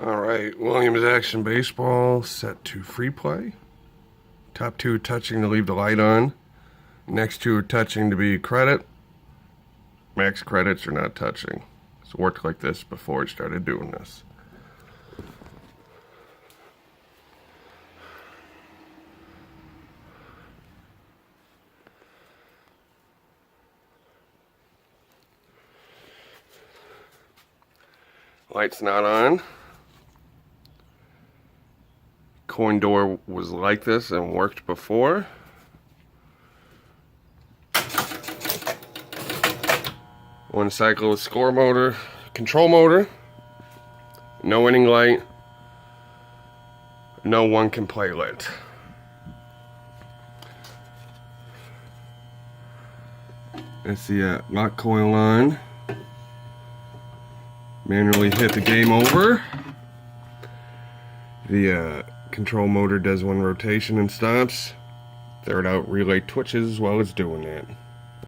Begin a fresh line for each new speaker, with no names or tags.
Alright, Williams Action Baseball set to free play. Top two touching to leave the light on. Next two are touching to be credit. Max credits are not touching. It's worked like this before it started doing this. Light's not on. Coin door was like this and worked before. One cycle of score motor, control motor. No inning light. No one can play lit. That's the lock coil on. Manually hit the game over. The control motor does one rotation and stops. Third out relay twitches while it's doing that.